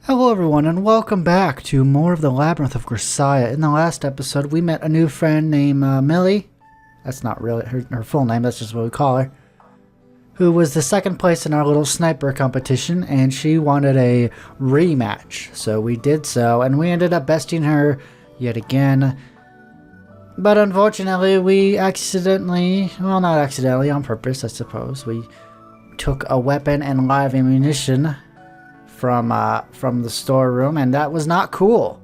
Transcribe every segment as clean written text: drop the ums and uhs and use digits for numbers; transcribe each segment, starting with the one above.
Hello everyone and welcome back to more of the Labyrinth of Grisaia. In the last episode we met a new friend named Millie. That's not really her full name, that's just what we call her. Who was the second place in our little sniper competition, and she wanted a rematch. So we did so, and we ended up besting her yet again. But unfortunately we accidentally, well not accidentally, on purpose I suppose, we took a weapon and live ammunition from the storeroom, and that was not cool.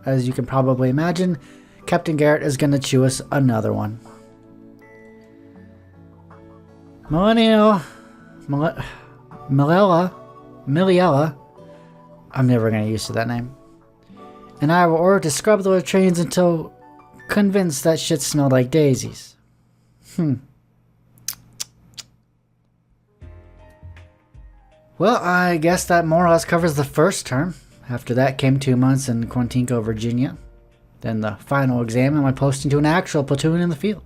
As you can probably imagine, Captain Garrett is going to chew us another one. Miliella, I'm never going to get used to that name. And I were ordered to scrub the latrines until convinced that shit smelled like daisies. Well, I guess that more or less covers the first term. After that came 2 months in Quantico, Virginia. Then the final exam and my posting to an actual platoon in the field.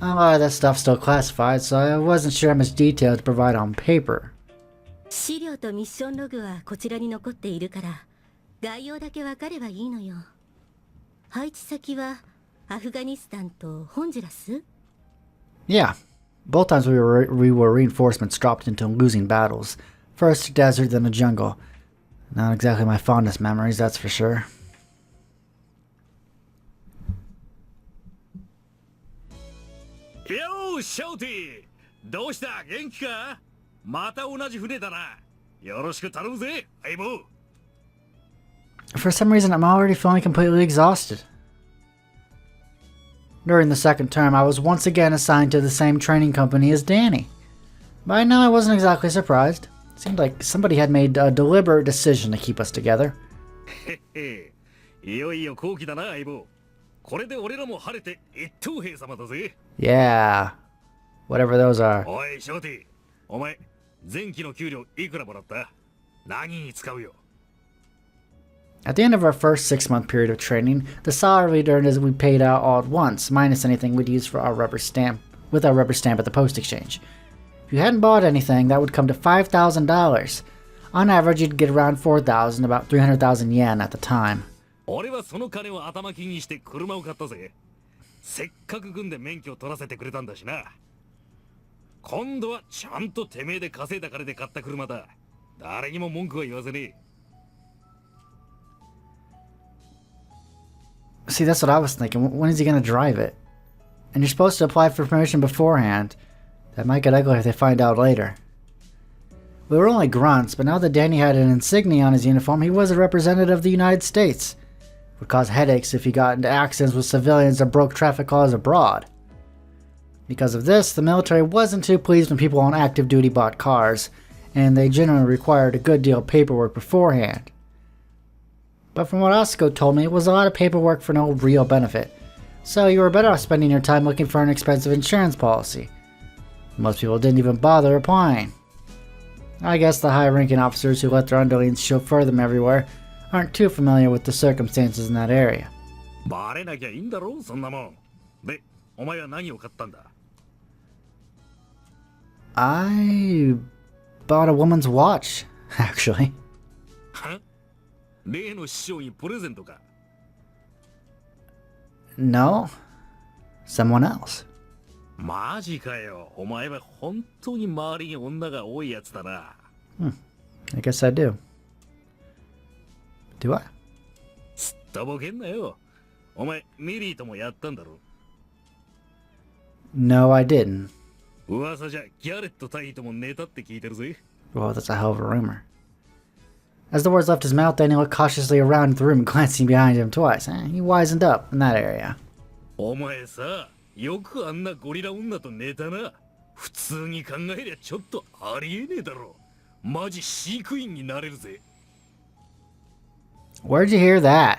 A lot of that stuff's still classified, so I wasn't sure how much detail to provide on paper. 資料とミッションログはこちらに残っているから、概要だけわかればいいのよ。配置先はアフガニスタンとホンジュラス? Yeah. Both times we were reinforcements dropped into losing battles. First desert, then the jungle. Not exactly my fondest memories, that's for sure. Yo, Shouty! どうした元気かまた同じ船だな。よろしく頼むぜ、相棒。For some reason, I'm already feeling completely exhausted. During the second term, I was once again assigned to the same training company as Danny. By now, I wasn't exactly surprised. It seemed like somebody had made a deliberate decision to keep us together. いよいよ後期だな、相棒。これで俺らも晴れて一等兵様だぜ。Yeah. Whatever those are. おい、ショーティ。お前、前期の給料いくらもらった？何に使うよ。 At the end of our first 6-month period of training, the salary we'd earned as we paid out all at once, minus anything we'd used for our rubber stamp, with our rubber stamp at the post exchange. If you hadn't bought anything, that would come to $5,000. On average, you'd get around 4,000, about 300,000 yen at the time. 俺はその金を頭金にして車を買ったぜ。せっかく軍で免許を取らせてくれたんだしな。今度はちゃんとてめえで稼いだ金で買った車だ。誰にも文句は言わせねえ。 See, that's what I was thinking. When is he going to drive it? And you're supposed to apply for permission beforehand. That might get ugly if they find out later. We were only grunts, but now that Danny had an insignia on his uniform, he was a representative of the United States. It would cause headaches if he got into accidents with civilians or broke traffic laws abroad. Because of this, the military wasn't too pleased when people on active duty bought cars, and they generally required a good deal of paperwork beforehand. But from what Osco told me, it was a lot of paperwork for no real benefit. So you were better off spending your time looking for an expensive insurance policy. Most people didn't even bother applying. I guess the high-ranking officers who let their underlings chauffeur them everywhere aren't too familiar with the circumstances in that area. バレなきゃいいんだろ、そんなもん。で、お前は何を買ったんだ? I bought a woman's watch, actually. Huh? 例の師匠にプレゼントか? No. Someone else. マジかよ。お前は本当に周りに女が多いやつだな。I guess I do. Do I? すっとぼけんなよ。お前、ミリーともやったんだろ? No, I didn't. 噂じゃギャレット大尉とも寝たって聞いてるぜ。 Well, that's a hell of a rumor. As the words left his mouth, Danny looked cautiously around the room, glancing behind him twice. He wisened up in that area. お前さ、よくあんなゴリラ女と寝たな。普通に考えりゃちょっとありえねえだろ。マジ飼育員になれるぜ。 Where'd you hear that?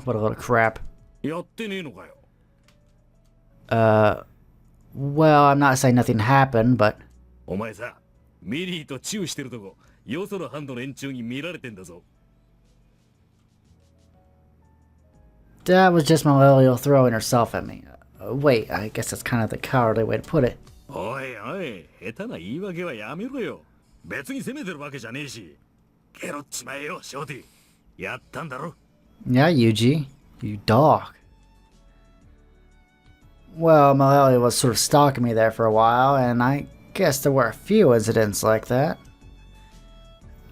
What a load of crap. やってねえのかよ。Well, I'm not saying nothing happened, but... お前さ、ミリーとチューしてるとこ、よその班の連中に見られてんだぞ。 That was just Malilio throwing herself at me. Wait, I guess that's kind of the cowardly way to put it. おいおい、下手な言い訳はやめろよ。別に責めてるわけじゃねえし。ゲロっちまえよ、ショーティ。やったんだろ。 Yeah, Yuji. You dog. Well, Malali was sort of stalking me there for a while, and I guess there were a few incidents like that.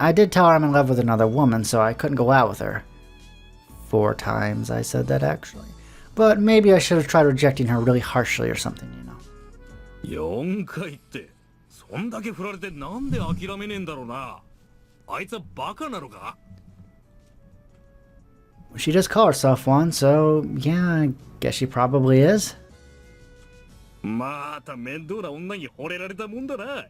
I did tell her I'm in love with another woman, so I couldn't go out with her. 4 times I said that, actually. But maybe I should have tried rejecting her really harshly or something, you know. 4回って、そんだけ振られてなんで諦めねえんだろうな。あいつはバカなのか？ She does call herself one, so yeah, I guess she probably is. また面倒な女に惚れられたもんだな。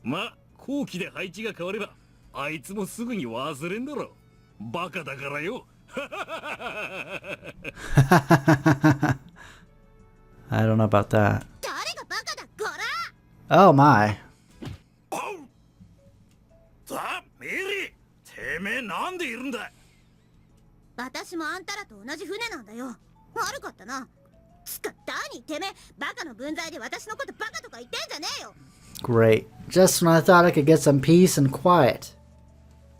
ま、後期で配置が変われば、あいつもすぐに忘れんだろ。バカだからよ。I don't know about that. 誰がバカだ、ゴラ！ Oh my. さあ、メリー、てめえなんでいるんだ。私もあんたらと同じ船なんだよ。悪かったな。つか、ダニー、てめえ、バカの分際で私のことバカとか言ってんじゃねえよ。 Great. Just when I thought I could get some peace and quiet.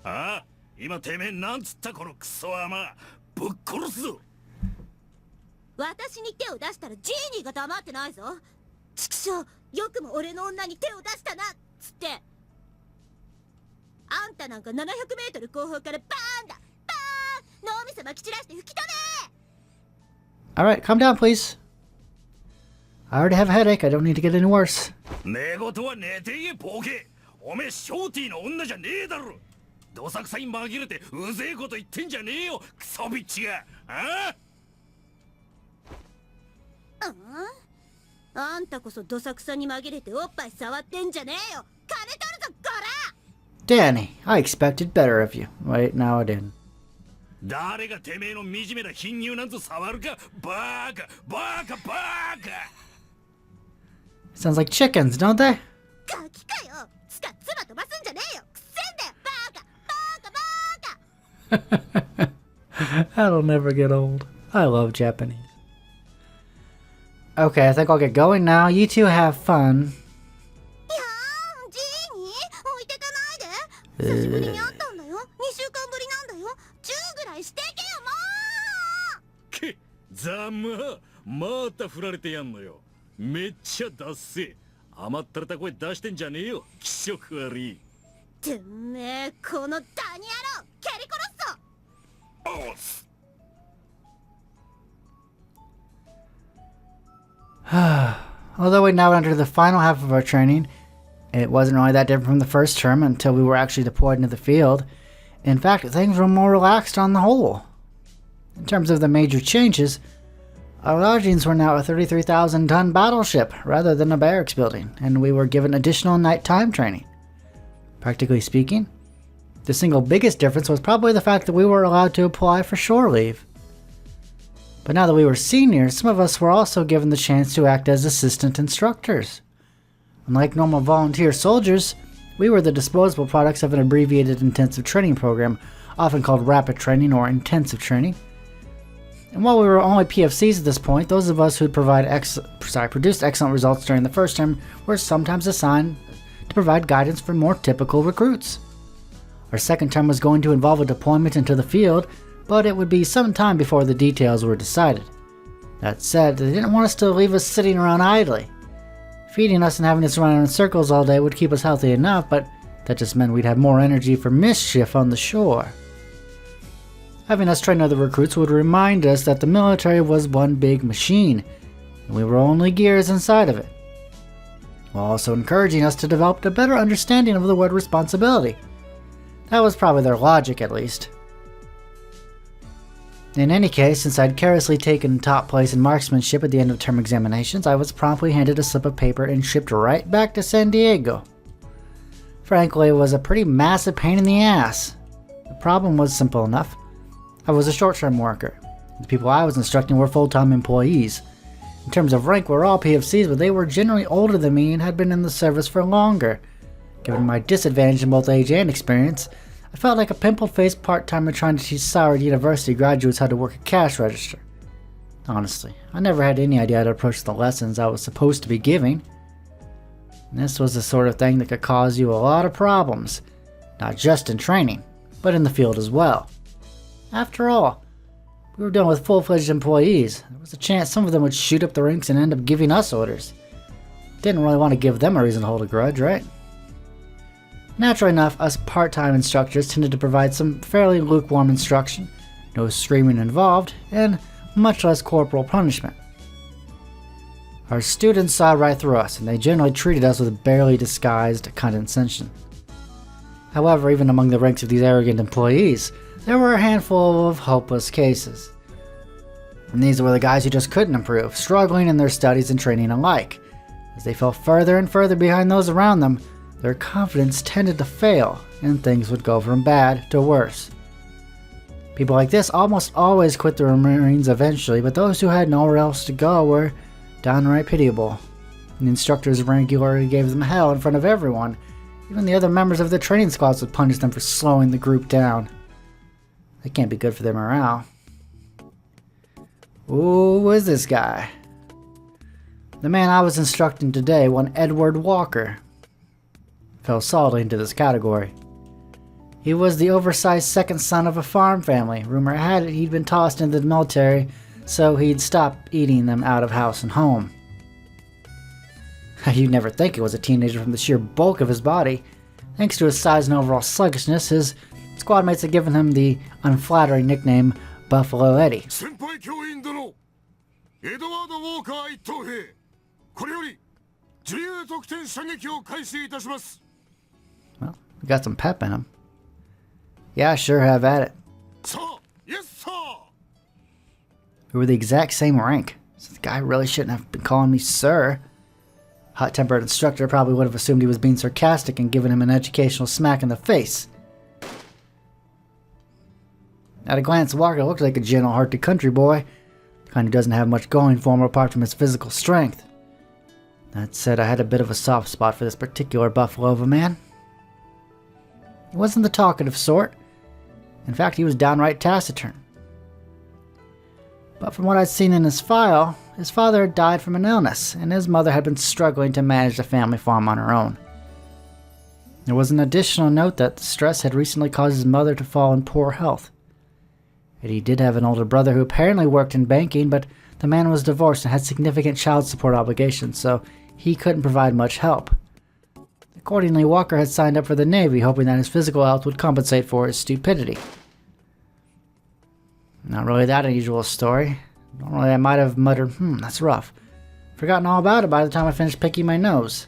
ああ、今てめえなんつったこのクソアマ。ぶっ殺すぞ。私に手を出したらジーニーが黙ってないぞ。畜生、よくも俺の女に手を出したなっつって。あんたなんか700メートル後方からバーンだ、バーン、脳みそまき散らして吹き飛べ。 Alright, calm down, please. I already have a headache. I don't need to get any worse. 寝言は寝て言え、ボケ。おめえショーティーの女じゃねえだろ。どさくさに紛れてうぜえこと言ってんじゃねえよ、クソビッチが。ああ？あんたこそどさくさに紛れておっぱい触ってんじゃねえよ。金取るぞ、ゴラ！ Danny, I expected better of you. Wait, no, I didn't. 誰がてめえの惨めな貧乳なんぞ触るか。バーカバーカバーカ。 Sounds like chickens, don't they? ガキかよ。つか、唾飛ばすんじゃねえよ。くせんだよ、バーカバーカバーカ。 That'll never get old. I love Japanese. Okay, I think I'll get going now. You two have fun. いやー、ジーニー、置いてかないで。久しぶりに会ったんだよ。2週間ぶりなんだよ。チューぐらいしてけよ、もう。け、ざまた振られてやんのよ。めっちゃダッセー。甘ったれた声出してんじゃねえよ、気色悪い。てめえ、このダニ野郎、蹴り殺すぞ。おっす。 Although we now enter the final half of our training, it wasn't really that different from the first term until we were actually deployed into the field. In fact, things were more relaxed on the whole. In terms of the major changes, our lodgings were now a 33,000-ton battleship rather than a barracks building, and we were given additional nighttime training. Practically speaking, the single biggest difference was probably the fact that we were allowed to apply for shore leave. But now that we were seniors, some of us were also given the chance to act as assistant instructors. Unlike normal volunteer soldiers, we were the disposable products of an abbreviated intensive training program, often called rapid training or intensive training. And while we were only PFCs at this point, those of us who produced excellent results during the first term were sometimes assigned to provide guidance for more typical recruits. Our second term was going to involve a deployment into the field, but it would be some time before the details were decided. That said, they didn't want us to leave us sitting around idly. Feeding us and having us run in circles all day would keep us healthy enough, but that just meant we'd have more energy for mischief on the shore. Having us train other recruits would remind us that the military was one big machine, and we were only gears inside of it, while also encouraging us to develop a better understanding of the word responsibility. That was probably their logic, at least. In any case, since I'd carelessly taken top place in marksmanship at the end of term examinations, I was promptly handed a slip of paper and shipped right back to San Diego. Frankly, it was a pretty massive pain in the ass. The problem was simple enough. I was a short-term worker. The people I was instructing were full-time employees. In terms of rank, we were all PFCs, but they were generally older than me and had been in the service for longer. Given my disadvantage in both age and experience, I felt like a pimple-faced part-timer trying to teach soured university graduates how to work a cash register. Honestly, I never had any idea how to approach the lessons I was supposed to be giving. This was the sort of thing that could cause you a lot of problems, not just in training, but in the field as well. After all, we were dealing with full-fledged employees. There was a chance some of them would shoot up the ranks and end up giving us orders. Didn't really want to give them a reason to hold a grudge, right? Naturally enough, us part-time instructors tended to provide some fairly lukewarm instruction, no screaming involved, and much less corporal punishment. Our students saw right through us, and they generally treated us with barely disguised condescension. However, even among the ranks of these arrogant employees, there were a handful of hopeless cases. And these were the guys who just couldn't improve, struggling in their studies and training alike. As they fell further and further behind those around them, their confidence tended to fail, and things would go from bad to worse. People like this almost always quit the Marines eventually, but those who had nowhere else to go were downright pitiable. The instructors regularly gave them hell in front of everyone. Even the other members of the training squads would punish them for slowing the group down. That can't be good for their morale. Who is this guy? The man I was instructing today, one Edward Walker, fell solidly into this category. He was the oversized second son of a farm family. Rumor had it he'd been tossed into the military, so he'd stop eating them out of house and home. You'd never think it was a teenager from the sheer bulk of his body. Thanks to his size and overall sluggishness, his squad mates had given him the unflattering nickname Buffalo Eddie. Well, we got some pep in him. Yeah, sure, have at it. We were the exact same rank, so the guy really shouldn't have been calling me sir. Hot-tempered instructor probably would have assumed he was being sarcastic and given him an educational smack in the face. At a glance, Walker looked like a gentle-hearted country boy, the kind who doesn't have much going for him apart from his physical strength. That said, I had a bit of a soft spot for this particular buffalo of a man. He wasn't the talkative sort. In fact, he was downright taciturn. But from what I'd seen in his file, his father had died from an illness, and his mother had been struggling to manage the family farm on her own. There was an additional note that the stress had recently caused his mother to fall in poor health. And he did have an older brother who apparently worked in banking, but the man was divorced and had significant child support obligations, so he couldn't provide much help. Accordingly, Walker had signed up for the Navy, hoping that his physical health would compensate for his stupidity. Not really that unusual a story. Normally I might have muttered, that's rough. Forgotten all about it by the time I finished picking my nose.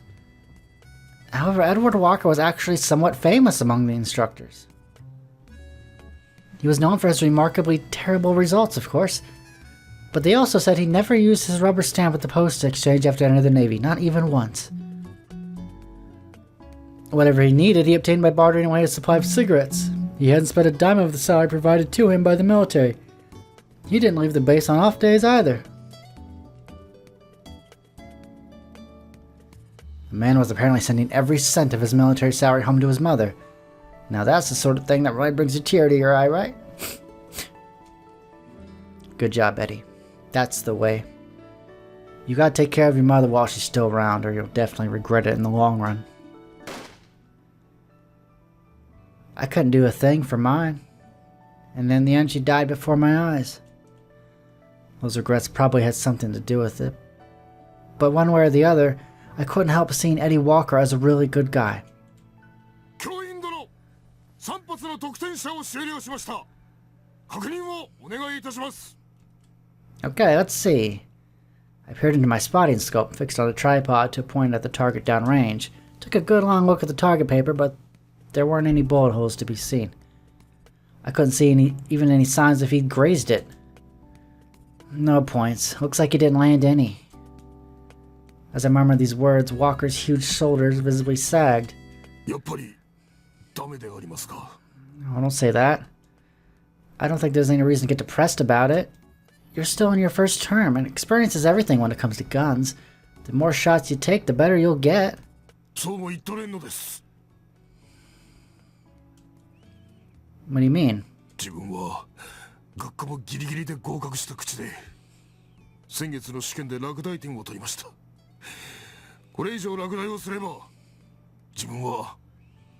However, Edward Walker was actually somewhat famous among the instructors. He was known for his remarkably terrible results, of course, but they also said he never used his rubber stamp at the post exchange after entering the Navy, not even once. Whatever he needed, he obtained by bartering away a supply of cigarettes. He hadn't spent a dime of the salary provided to him by the military. He didn't leave the base on off days either. The man was apparently sending every cent of his military salary home to his mother. Now that's the sort of thing that really brings a tear to your eye, right? Good job, Eddie. That's the way. You gotta take care of your mother while she's still around, or you'll definitely regret it in the long run. I couldn't do a thing for mine. And in the end, she died before my eyes. Those regrets probably had something to do with it. But one way or the other, I couldn't help seeing Eddie Walker as a really good guy. Okay, let's see. I peered into my spotting scope, fixed on a tripod to point at the target downrange. Took a good long look at the target paper, but there weren't any bullet holes to be seen. I couldn't see even any signs if he'd grazed it. No points. Looks like he didn't land any. As I murmured these words, Walker's huge shoulders visibly sagged. Oh, don't say that. I don't think there's any reason to get depressed about it. You're still in your first term, and experience is everything when it comes to guns. The more shots you take, the better you'll get. What do you mean?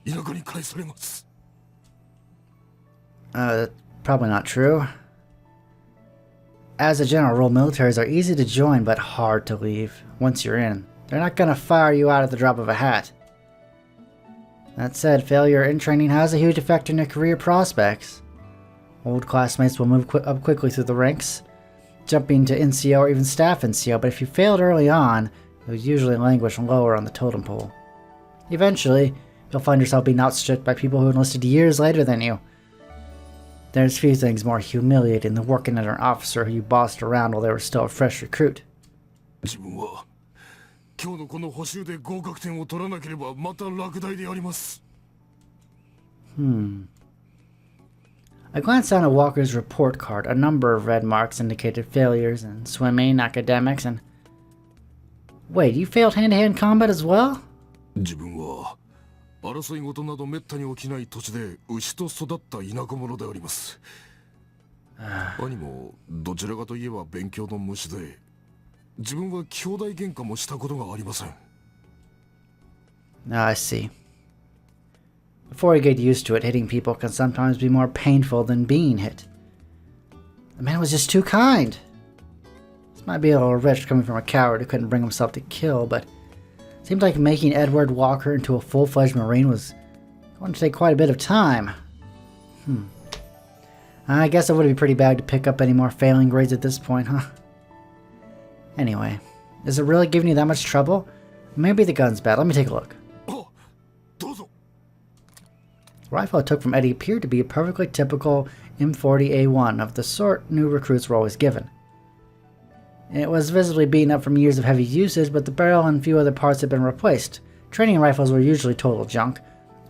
田舎に帰されます。 That's probably not true. As a general rule, militaries are easy to join but hard to leave. Once you're in, they're not gonna fire you out at the drop of a hat. That said, failure in training has a huge effect on your career prospects. Old classmates will move up quickly through the ranks, jumping to NCO or even staff NCO, but if you failed early on, you'll usually languish lower on the totem pole. Eventually, you'll find yourself being outstripped by people who enlisted years later than you. There's few things more humiliating than working under an officer who you bossed around while they were still a fresh recruit. 自分は今日のこの補習で合格点を取らなければまた落第であります。 I glanced down at Walker's report card. A number of red marks indicated failures in swimming, academics, and... Wait, you failed hand-to-hand combat as well? 自分は争い事などめったに起きない土地で牛と育った田舎者であります。兄もどちらかといえば勉強の虫で、自分は兄弟喧嘩もしたことがありません。 I see. Before you get used to it, hitting people can sometimes be more painful than being hit. The man was just too kind. This might be a little rich coming from a coward who couldn't bring himself to kill, but it seemed like making Edward Walker into a full-fledged Marine was going to take quite a bit of time. I guess it would be pretty bad to pick up any more failing grades at this point, huh? Anyway, is it really giving you that much trouble? Maybe the gun's bad. Let me take a look. The rifle I took from Eddie appeared to be a perfectly typical M40A1 of the sort new recruits were always given. It was visibly beaten up from years of heavy usage, but the barrel and a few other parts had been replaced. Training rifles were usually total junk,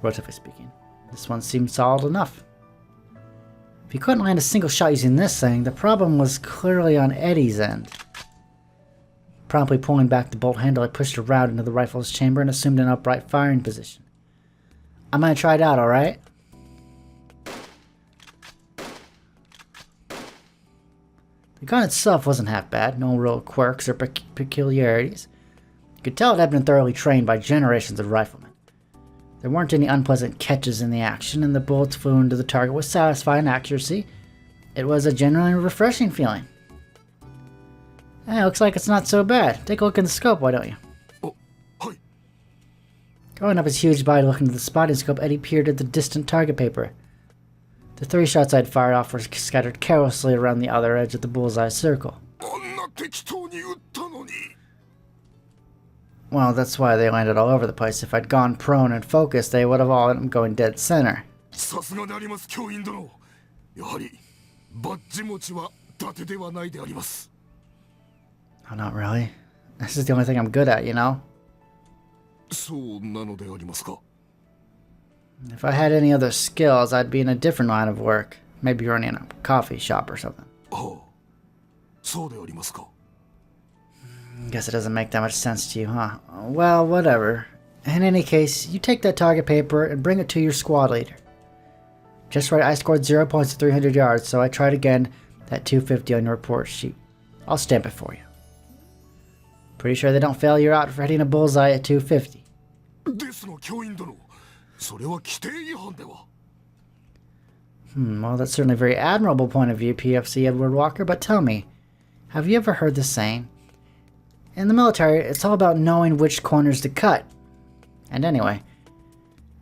relatively speaking. This one seemed solid enough. If you couldn't land a single shot using this thing, the problem was clearly on Eddie's end. Promptly pulling back the bolt handle, I pushed a round into the rifle's chamber and assumed an upright firing position. I'm gonna try it out, alright? The gun itself wasn't half bad, no real quirks or peculiarities. You could tell it had been thoroughly trained by generations of riflemen. There weren't any unpleasant catches in the action, and the bullets flew into the target with satisfying accuracy. It was a genuinely refreshing feeling. Hey, looks like it's not so bad. Take a look in the scope, why don't you? Going up his huge body looking at the spotting scope, Eddie peered at the distant target paper. The 3 shots I'd fired off were scattered carelessly around the other edge of the bullseye circle. Well, that's why they landed all over the place. If I'd gone prone and focused, they would have all ended up going dead center. Oh, not really. This is the only thing I'm good at, you know? If I had any other skills, I'd be in a different line of work. Maybe running a coffee shop or something. Guess it doesn't make that much sense to you, huh? Well, whatever. In any case, you take that target paper and bring it to your squad leader. Just right, I scored 0 points at 300 yards, so I tried again at 250 on your report sheet. I'll stamp it for you. Pretty sure they don't fail you out for hitting a bullseye at 250. Well, that's certainly a very admirable point of view, PFC Edward Walker, but tell me, have you ever heard the saying? In the military, it's all about knowing which corners to cut. And anyway,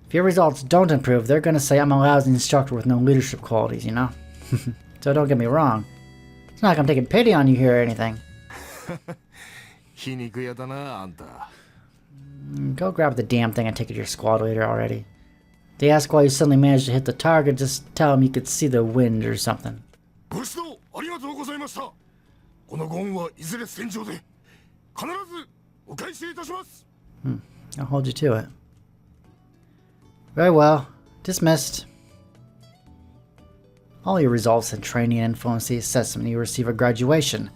if your results don't improve, they're gonna say I'm a lousy instructor with no leadership qualities, you know? So don't get me wrong. It's not like I'm taking pity on you here or anything. Go grab the damn thing and take it to your squad leader already. If they ask why you suddenly managed to hit the target, just tell them you could see the wind or something. I'll hold you to it. Very well. Dismissed. All your results and training influence the assessment you receive at graduation.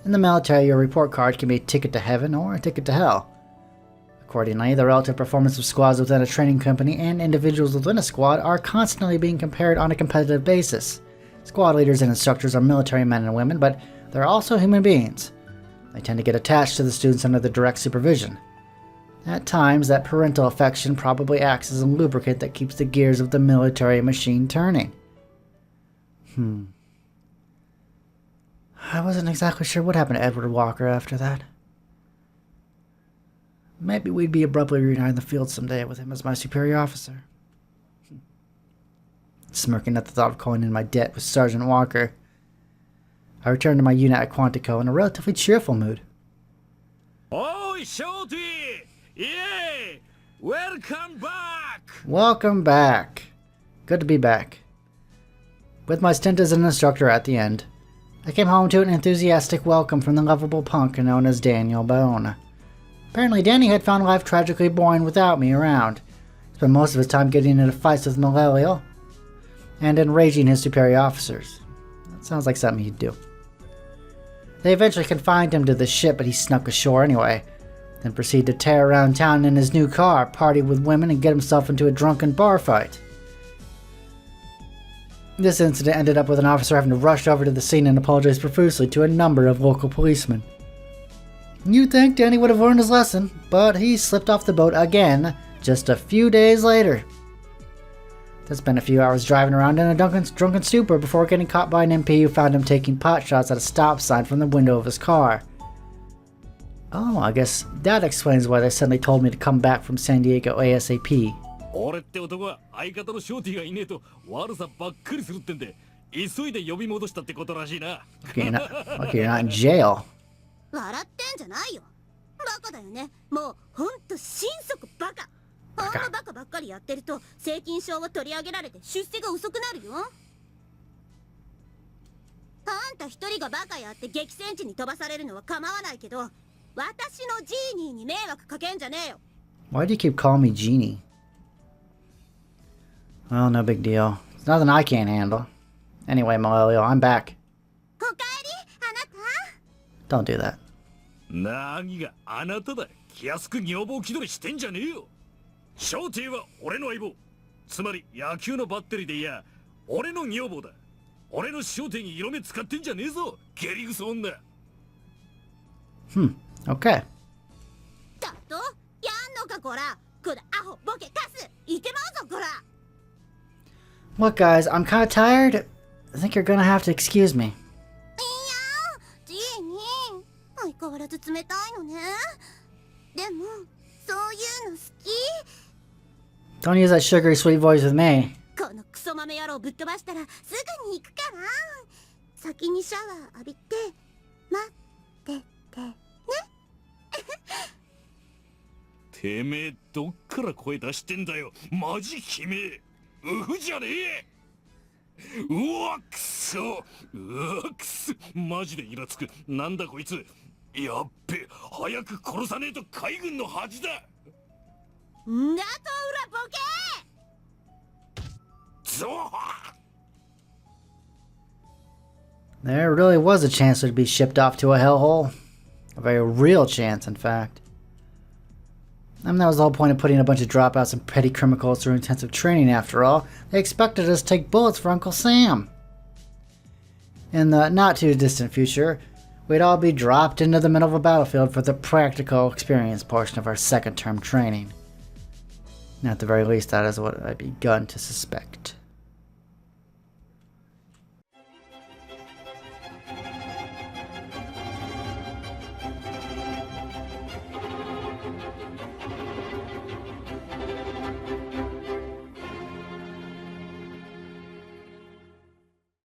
In the military, your report card can be a ticket to heaven or a ticket to hell. Accordingly, the relative performance of squads within a training company and individuals within a squad are constantly being compared on a competitive basis. Squad leaders and instructors are military men and women, but they're also human beings. They tend to get attached to the students under their direct supervision. At times, that parental affection probably acts as a lubricant that keeps the gears of the military machine turning. I wasn't exactly sure what happened to Edward Walker after that. Maybe we'd be abruptly reunited in the field someday with him as my superior officer. Smirking at the thought of calling in my debt with Sergeant Walker, I returned to my unit at Quantico in a relatively cheerful mood. Oi, Shorty! Yay! Welcome back! Welcome back. Good to be back. With my stint as an instructor at the end, I came home to an enthusiastic welcome from the lovable punk known as Daniel Bone. Apparently Danny had found life tragically boring without me around. He spent most of his time getting into fights with Malelio and enraging his superior officers. That sounds like something he'd do. They eventually confined him to the ship, but he snuck ashore anyway, then proceeded to tear around town in his new car, party with women, and get himself into a drunken bar fight. This incident ended up with an officer having to rush over to the scene and apologize profusely to a number of local policemen. You'd think Danny would have learned his lesson, but he slipped off the boat again just a few days later. Then spent a few hours driving around in a drunken stupor before getting caught by an MP who found him taking pot shots at a stop sign from the window of his car. Oh, I guess that explains why they suddenly told me to come back from San Diego ASAP. 俺って男は相方のショーティーがいねえと悪さばっかりするってんで急いで呼び戻したってことらしいな。Lucky you're not in jail. 笑ってんじゃないよ。バカだよね。もうほんと心底バカ。ほんまバカばっかりやってると請求書を取り上げられて出世が遅くなるよ。あんた一人がバカやって激戦地に飛ばされるのは構わないけど、私のジーニーに迷惑かけんじゃねえよ。Why do you keep calling me Genie? Well, no big deal. It's nothing I can't handle. Anyway, Malelio, I'm back. おかえり、あなた。 Don't do that. 何があなただ。気安く女房気取りしてんじゃねえよ。ショーティーは俺の相棒。つまり野球のバッテリーでいや、俺の女房だ。俺のショーティーに色目使ってんじゃねえぞ。ゲリグソ女。Okay. だとやんのかこら。こらアホボケカス。いけまうぞこら。 Look, guys, I'm kind of tired. I think you're gonna have to excuse me. いやジーニー相変わらず冷たいのね。でもそういうの好き。 Don't use that sugary sweet voice with me. このクソ豆野郎ぶっ飛ばしたらすぐに行くから先にシャワー浴びて待っててね。てめえどっから声出してんだよ。マジキメ。うふじゃねえ。うわくそ。うわくそ。マジでイラつく。なんだこいつ。やっべ。早く殺さねえと海軍の恥だ。んだと裏ボケ。 There really was a chance to be shipped off to a hellhole. A very real chance, in fact. And that was the whole point of putting a bunch of dropouts and petty criminals through intensive training, after all. They expected us to take bullets for Uncle Sam. In the not-too-distant future, we'd all be dropped into the middle of a battlefield for the practical experience portion of our second-term training. At the very least, that is what I'd begun to suspect.